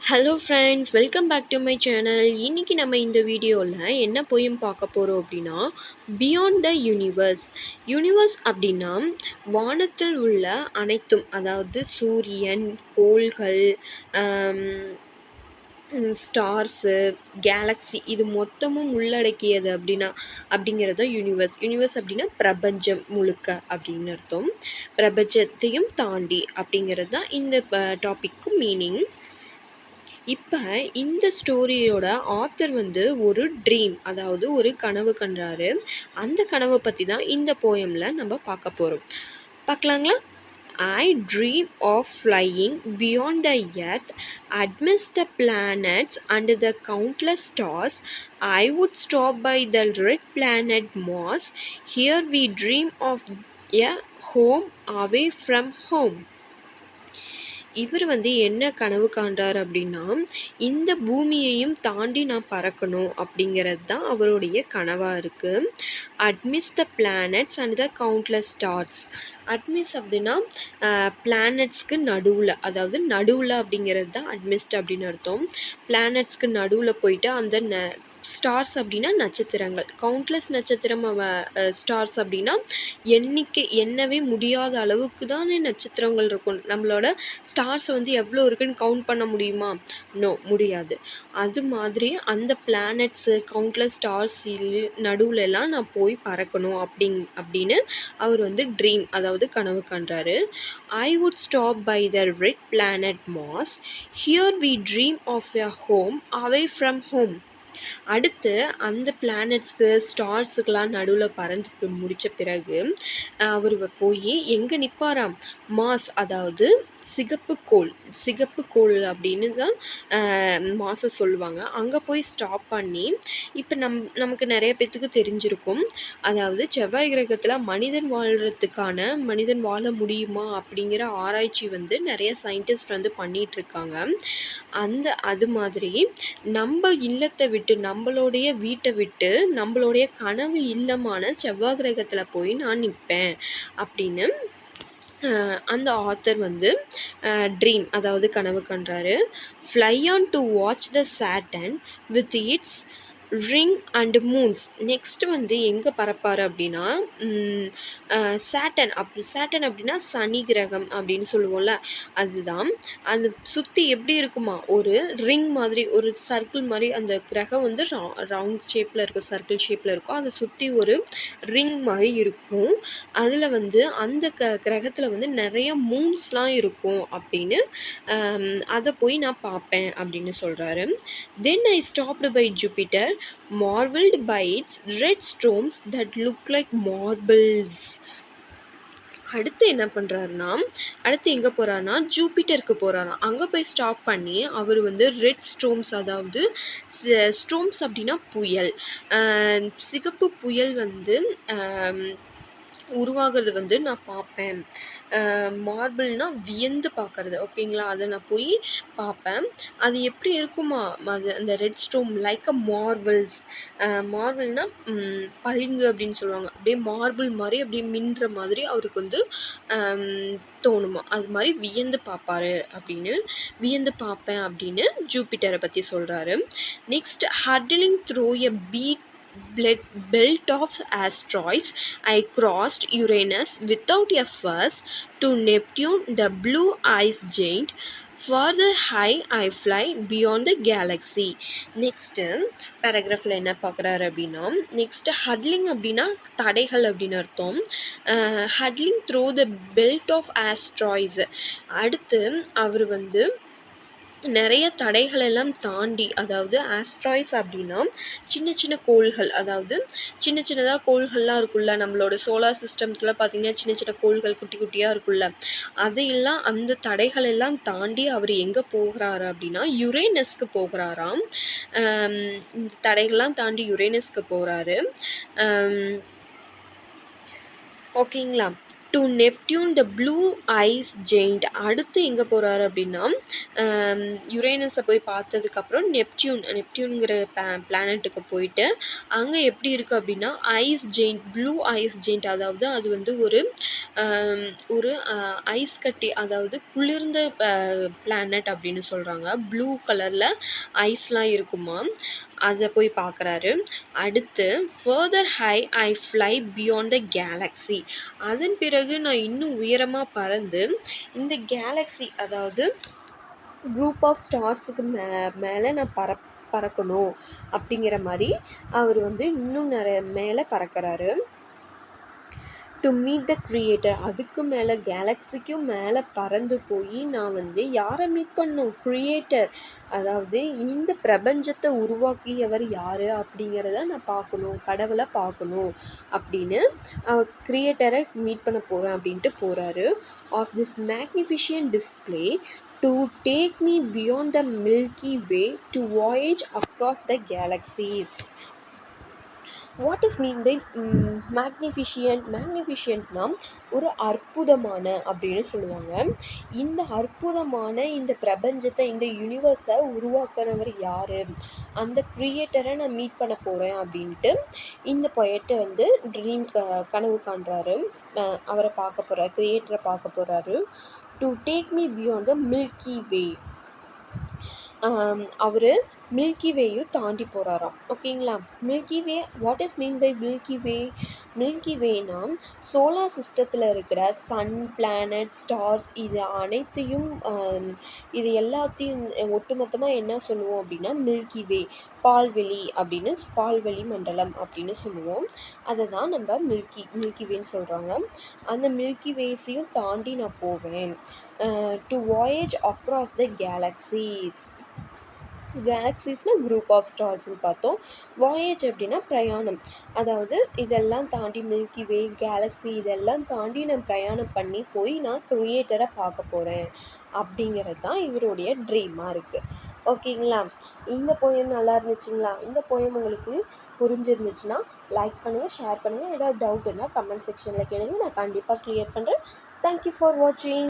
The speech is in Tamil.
Hello friends, welcome back to my channel. இன்றைக்கி நம்ம இந்த வீடியோவில் என்ன போயம் பார்க்க போகிறோம் அப்படின்னா, பியாண்ட் த யூனிவர்ஸ். யூனிவர்ஸ் அப்படின்னா வானத்தில் உள்ள அனைத்தும், அதாவது சூரியன், கோள்கள், ஸ்டார்ஸு, கேலக்ஸி, இது மொத்தமும் உள்ளடக்கியது அப்படிங்கிறது தான் யூனிவர்ஸ். யூனிவர்ஸ் அப்படின்னா பிரபஞ்சம் முழுக்க அப்படின்னு அர்த்தம். பிரபஞ்சத்தையும் தாண்டி அப்படிங்கிறது தான் இந்த டாபிக்கு மீனிங். இப்போ இந்த ஸ்டோரியோட ஆத்தர் ஒரு ட்ரீம், அதாவது ஒரு கனவு கண்டாரு. அந்த கனவை பற்றி தான் இந்த போயமில் நம்ம பார்க்க போகிறோம். பார்க்கலாங்களா? I dream of flying beyond the earth, amidst the planets and the countless stars. I would stop by the red planet Mars. Here we dream of a home away from home. இவர் என்ன கனவு காண்றார் அப்படின்னா, இந்த பூமியையும் தாண்டி நான் பறக்கணும் அப்படிங்கிறது தான் அவருடைய கனவாக இருக்குது. அட்மிஸ் the planets and the countless stars. அட்மிஸ் அப்படின்னா பிளானட்ஸ்க்கு நடுவில், அதாவது நடுவில் அப்படிங்கிறது தான் அட்மிஸ்ட் அப்படின்னு அர்த்தம். பிளானட்ஸ்க்கு நடுவில் போயிட்டு அந்த ஸ்டார்ஸ் அப்படின்னா நட்சத்திரங்கள், கவுண்ட்லெஸ் நட்சத்திரம், ஸ்டார்ஸ் அப்படின்னா எண்ணவே முடியாத அளவுக்கு தானே நட்சத்திரங்கள் இருக்கும். நம்மளோட ஸ்டார்ஸ் எவ்வளோ இருக்குன்னு கவுண்ட் பண்ண முடியுமா? நோ, முடியாது. அது மாதிரி அந்த பிளானட்ஸு, கவுண்ட்லெஸ் ஸ்டார்ஸ் நடுவுலலாம் நான் போய் பறக்கணும் அப்படின்னு அவர் ட்ரீம், அதாவது கனவு காண்றாரு. I would stop by the red planet Mars. Here we dream of a home away from home. அடுத்து அந்த பிளானட்ஸ்க்கு, ஸ்டார்ஸுக்கெலாம் நடுவில் பறந்து முடித்த பிறகு அவர் போய் எங்கே நிற்பாராம்? மாஸ், அதாவது சிகப்பு கோள் அப்படின்னு தான் மாஸை சொல்லுவாங்க. அங்கே போய் ஸ்டாப் பண்ணி, இப்போ நமக்கு நிறைய பேத்துக்கு தெரிஞ்சிருக்கும், அதாவது செவ்வாய் கிரகத்தில் மனிதன் வாழ முடியுமா அப்படிங்கிற ஆராய்ச்சி நிறைய சயின்டிஸ்ட் பண்ணிகிட்ருக்காங்க. அது மாதிரி நம்ம இல்லத்தை விட்டு, நம்மளுடைய வீட்டை விட்டு, நம்மளுடைய கனவு இல்லமான செவ்வாய் கிரகத்தில் போய் நான் நிற்பேன் அப்படின்னு அந்த ஆத்தர் ட்ரீம், அதாவது கனவு கண்டாரு. Fly on to watch the Saturn with its ring and moons. Next எங்கே பறப்பார் அப்படின்னா, சாட்டன் அப்படின்னா சனி கிரகம் அப்படின்னு சொல்லுவோம்ல, அதுதான். அது சுற்றி எப்படி இருக்குமா, ஒரு ரிங் மாதிரி, ஒரு சர்க்கிள் மாதிரி. அந்த கிரகம் ரவுண்ட் ஷேப்பில் இருக்கும், சர்க்கிள் ஷேப்பில் இருக்கும். அதை சுற்றி ஒரு ரிங் மாதிரி இருக்கும். அதில் அந்த கிரகத்தில் நிறைய மூன்ஸ்லாம் இருக்கும் அப்படின்னு அதை போய் நான் பார்ப்பேன் அப்படின்னு சொல்கிறாரு. Then I stopped by Jupiter, marveled by its red storms that look like marbles. அடுத்து என்ன பண்ணுறாருனா, அடுத்து எங்கே போகிறாருனா ஜூபிட்டருக்கு போகிறாராம். அங்கே போய் ஸ்டாப் பண்ணி அவர் ரெட் ஸ்டோம்ஸ், அதாவது ஸ்டோம்ஸ் அப்படின்னா புயல், சிகப்பு புயல் உருவாகிறது நான் பார்ப்பேன். மார்பிள்னால் வியந்து பார்க்குறது, ஓகேங்களா? அதை நான் போய் பார்ப்பேன். அது எப்படி இருக்குமா, அந்த ரெட் ஸ்டோம் லைக் அ மார்பிள்னால் பளிங்கு அப்படின்னு சொல்லுவாங்க. அப்படியே மார்பிள் மாதிரி அப்படியே மின்ற மாதிரி அவருக்கு தோணுமா. அது மாதிரி வியந்து பார்ப்பேன் அப்படின்னு ஜூபிட்டரை பற்றி சொல்கிறாரு. Next, hurtling through a belt of asteroids, I crossed Uranus without a fuss to Neptune, the blue ice giant. Further high I fly beyond the galaxy. Next பேராகிராஃபில் என்ன பார்க்குறாரு அப்படின்னா, நெக்ஸ்ட்டு ஹட்லிங் அப்படின்னா தடைகள் அப்படின்னு அர்த்தம். Hurtling through the belt of asteroids. அடுத்து அவர் நிறைய தடைகள் எல்லாம் தாண்டி, அதாவது ஆஸ்ட்ராய்ட்ஸ் அப்படின்னா சின்ன சின்ன கோள்கள், அதாவது சின்ன சின்னதாக கோள்கள்லாம் இருக்குல்ல, நம்மளோட சோலார் சிஸ்டம்ஸில் பார்த்திங்கன்னா சின்ன சின்ன கோள்கள் குட்டி குட்டியாக இருக்குல்ல, அதையெல்லாம், அந்த தடைகள் எல்லாம் தாண்டி அவர் எங்கே போகிறாரு அப்படின்னா யுரேனஸ்க்கு போகிறாராம். இந்த தடைகள்லாம் தாண்டி யுரேனஸ்க்கு போகிறாரு. ஓகேங்களா? To Neptune the blue ice giant. அடுத்து எங்கே போகிறாரு அப்படின்னா யுரேனஸை போய் பார்த்ததுக்கப்புறம் நெப்டியூனுங்கிற பிளானட்டுக்கு போயிட்டு அங்கே எப்படி இருக்குது அப்படின்னா ice giant, blue ice giant, அதாவது அது வந்து ஒரு ஒரு ஐஸ் கட்டி, அதாவது குளிர்ந்த பிளானட் அப்படின்னு சொல்கிறாங்க. ப்ளூ கலரில் ஐஸ்லாம் இருக்குமா, அதை போய் பார்க்குறாரு. அடுத்து further high I fly beyond the Galaxy. அதன் பிறகு நான் இன்னும் உயரமாக பறந்து இந்த கேலக்ஸி, அதாவது குரூப் ஆஃப் ஸ்டார்ஸுக்கு மேலே நான் பறக்கணும் அப்படிங்கிற மாதிரி அவர் வந்து இன்னும் நிறைய மேலே பறக்கிறாரு. To meet the creator. அதுக்கு மேலே கேலக்ஸிக்கும் மேலே பறந்து போய் நான் வந்து யாரை மீட் பண்ணணும்? க்ரியேட்டர், அதாவது இந்த பிரபஞ்சத்தை உருவாக்கியவர் யார் அப்படிங்கிறத நான் பார்க்கணும், கடவுளை பார்க்கணும் அப்படின்னு க்ரியேட்டரை மீட் பண்ண போகிறேன் அப்படின்ட்டு போகிறாரு. Of this magnificent display to take me beyond the Milky Way to voyage across the galaxies. What is mean by magnificent? மேக்னிஃபிஷியன்ட்னா ஒரு அற்புதமான அப்படின்னு சொல்லுவாங்க. இந்த அற்புதமான இந்த பிரபஞ்சத்தை, இந்த யூனிவர்ஸை உருவாக்குறவர் யார்? அந்த க்ரியேட்டரை நான் மீட் பண்ண போகிறேன் அப்படின்ட்டு இந்த பொயட்டை வந்து கனவு காண்றாரு. அவரை பார்க்க போகிறார், க்ரியேட்டரை பார்க்க போகிறாரு. To take me beyond the Milky Way. அவர் மில்கி வேயும் தாண்டி போகிறாராம். ஓகேங்களா? Milky Way, what is mean by Milky Way? Milky வேனா சோலார் சிஸ்டத்தில் இருக்கிற சன், பிளானட், ஸ்டார்ஸ் இது அனைத்தையும் இது எல்லாத்தையும் ஒட்டுமொத்தமாக என்ன சொல்லுவோம் அப்படின்னா மில்கி வே, பால்வெளி அப்படின்னு, பால்வெளி மண்டலம் அப்படின்னு சொல்லுவோம். அதை தான் நம்ம மில்கி வேன்னு சொல்கிறாங்க. அந்த மில்கி வேஸையும் தாண்டி நான் போவேன். To voyage across the galaxies. கேலக்ஸிஸ்னால் குரூப் ஆஃப் ஸ்டார்ஸ்னு பார்த்தோம். வாயேஜ் அப்படின்னா பிரயாணம், அதாவது இதெல்லாம் தாண்டி மில்கி வே, கேலக்ஸி இதெல்லாம் தாண்டி நான் பிரயாணம் பண்ணி போய் நான் க்ரியேட்டரை பார்க்க போகிறேன் அப்படிங்கிறது தான் இவருடைய ட்ரீமாக இருக்குது. ஓகேங்களா? இந்த போயம் நல்லா இருந்துச்சுங்களா? இந்த போயம் உங்களுக்கு புரிஞ்சிருந்துச்சுன்னா லைக் பண்ணுங்கள், ஷேர் பண்ணுங்கள். ஏதாவது டவுட் இருந்தால் கமெண்ட் செக்ஷனில் கேளுங்க, நான் கண்டிப்பாக க்ளியர் பண்ணுறேன். தேங்க்யூ ஃபார் வாட்சிங்.